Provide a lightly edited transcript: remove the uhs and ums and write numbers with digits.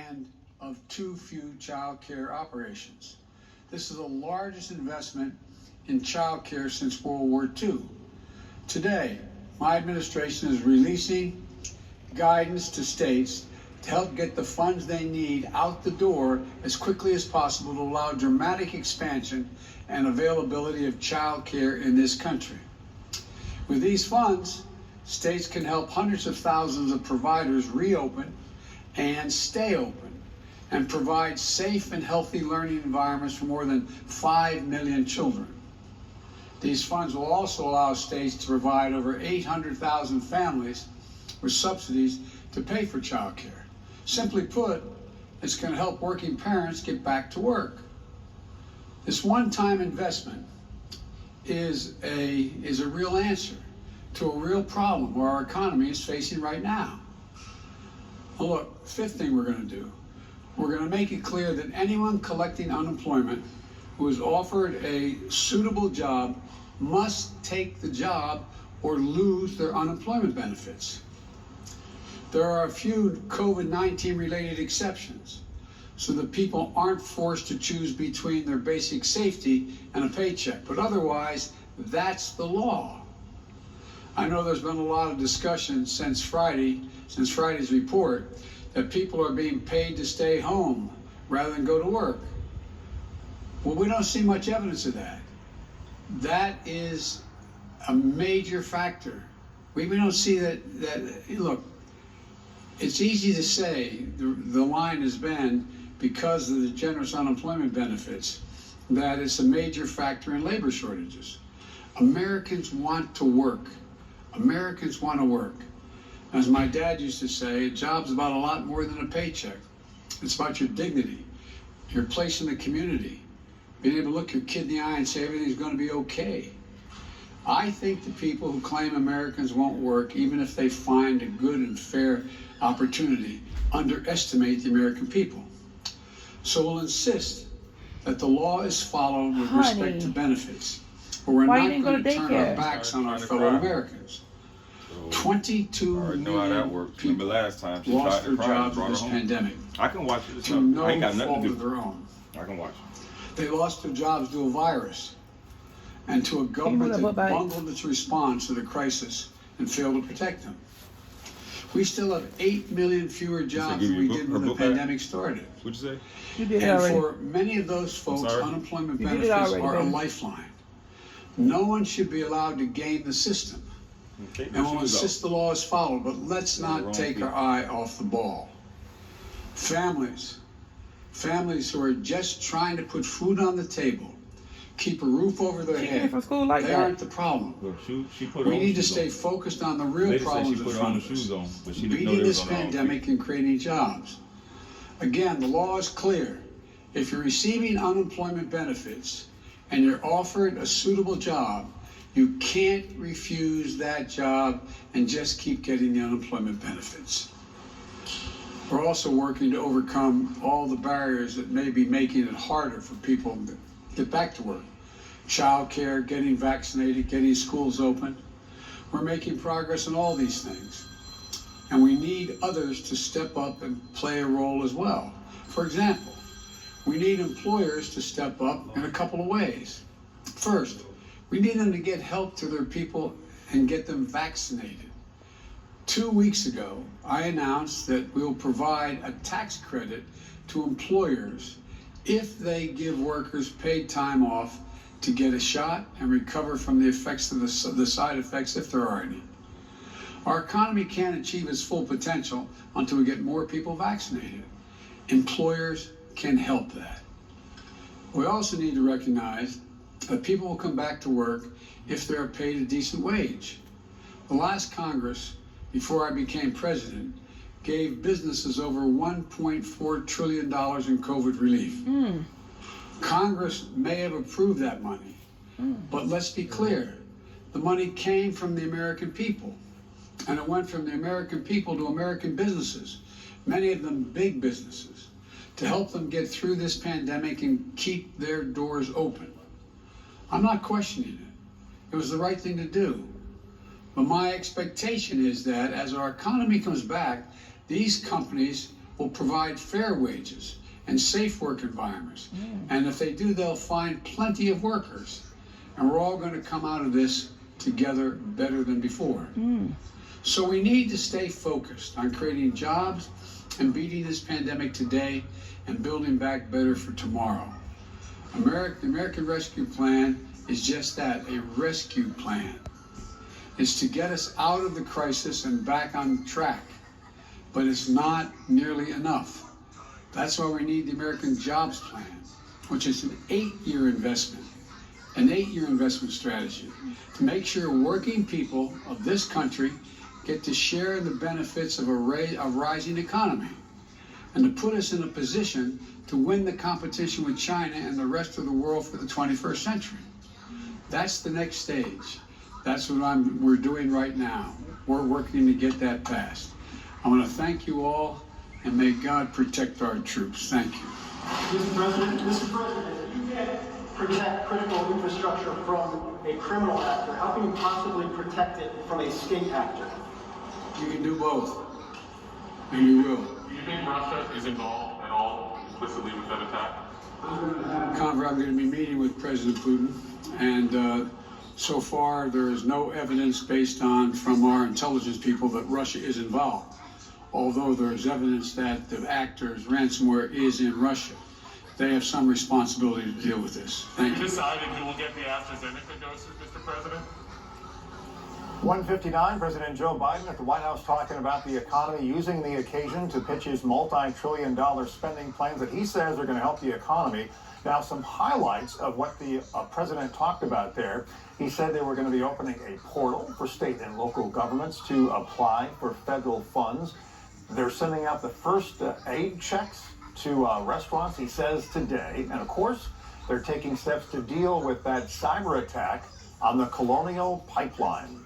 and of too few child care operations. This is the largest investment in child care since World War II. Today, my administration is releasing guidance to states to help get the funds they need out the door as quickly as possible to allow dramatic expansion and availability of child care in this country. With these funds, states can help hundreds of thousands of providers reopen and stay open and provide safe and healthy learning environments for more than 5 million children. These funds will also allow states to provide over 800,000 families with subsidies to pay for child care. Simply put, it's going to help working parents get back to work. This one-time investment is a real answer to a real problem where our economy is facing right now. Well, look, fifth thing we're going to do, we're going to make it clear that anyone collecting unemployment who is offered a suitable job must take the job or lose their unemployment benefits. There are a few COVID-19 related exceptions so that people aren't forced to choose between their basic safety and a paycheck, but otherwise, that's the law. I know there's been a lot of discussion since Friday's report, that people are being paid to stay home rather than go to work. Well, we don't see much evidence of that. That is a major factor. We don't see that, look, it's easy to say the line has been because of the generous unemployment benefits that it's a major factor in labor shortages. Americans want to work. Americans want to work. As my dad used to say, a job's about a lot more than a paycheck. It's about your dignity, your place in the community, being able to look your kid in the eye and say everything's going to be okay. I think the people who claim Americans won't work, even if they find a good and fair opportunity, underestimate the American people. So we'll insist that the law is followed with respect to benefits, but we're not going to turn our backs on our fellow Americans. 22 million people lost their jobs in this pandemic. I can watch it. Through no I ain't got nothing fault to do. of their own. I can watch it. They lost their jobs to a virus and to a government that bungled its response to the crisis and failed to protect them. We still have 8 million fewer jobs than we did when the pandemic started. What'd you say? You did And already. for many of those folks, unemployment You did benefits already, are a Ben. lifeline. No one should be allowed to game the system. Okay, And we'll insist the law is followed, but let's not take our eye off the ball. Families who are just trying to put food on the table, keep a roof over their She head, came from school like they that. aren't the problem. Look, she put We on need to shoes stay on. focused on the real Lady said problems she in put front on of the shoes us. on, but she didn't know Beating they was this on her own pandemic feet. and creating jobs. Again, the law is clear. If you're receiving unemployment benefits and you're offered a suitable job, you can't refuse that job and just keep getting the unemployment benefits. We're also working to overcome all the barriers that may be making it harder for people to get back to work. Child care, getting vaccinated, getting schools open. We're making progress in all these things. And we need others to step up and play a role as well. For example, we need employers to step up in a couple of ways. First, we need them to get help to their people and get them vaccinated. 2 weeks ago, I announced that we'll provide a tax credit to employers if they give workers paid time off to get a shot and recover from the effects of the side effects, if there are any. Our economy can't achieve its full potential until we get more people vaccinated. Employers can help that. We also need to recognize that people will come back to work if they're paid a decent wage. The last Congress, before I became president, gave businesses over $1.4 trillion in COVID relief. Congress may have approved that money, but let's be clear, the money came from the American people, and it went from the American people to American businesses, many of them big businesses, to help them get through this pandemic and keep their doors open. I'm not questioning it. It was the right thing to do. But my expectation is that as our economy comes back, these companies will provide fair wages and safe work environments. And if they do, they'll find plenty of workers. And we're all going to come out of this together better than before. So we need to stay focused on creating jobs and beating this pandemic today and building back better for tomorrow. The American Rescue Plan is just that, a rescue plan. It's to get us out of the crisis and back on track, but it's not nearly enough. That's why we need the American Jobs Plan, which is an 8-year investment, an 8-year investment strategy to make sure working people of this country get to share in the benefits of a rising economy, and to put us in a position to win the competition with China and the rest of the world for the 21st century. That's the next stage. That's what we're doing right now. We're working to get that passed. I want to thank you all, and may God protect our troops. Thank you. Mr. President, you can't protect critical infrastructure from a criminal actor. How can you possibly protect it from a state actor? You can do both, and you will. Do you think Russia is involved at all explicitly with that attack? I'm going to be meeting with President Putin, and so far there is no evidence based on from our intelligence people that Russia is involved. Although there is evidence that the actors, ransomware, is in Russia. They have some responsibility to deal with this. Thank you. Have you decided who will get the AstraZeneca doses, Mr. President? 1:59, President Joe Biden at the White House talking about the economy, using the occasion to pitch his multi-trillion-dollar spending plans that he says are going to help the economy. Now, some highlights of what the president talked about there. He said they were going to be opening a portal for state and local governments to apply for federal funds. They're sending out the first aid checks to restaurants, he says, today. And of course, they're taking steps to deal with that cyber attack on the Colonial Pipeline.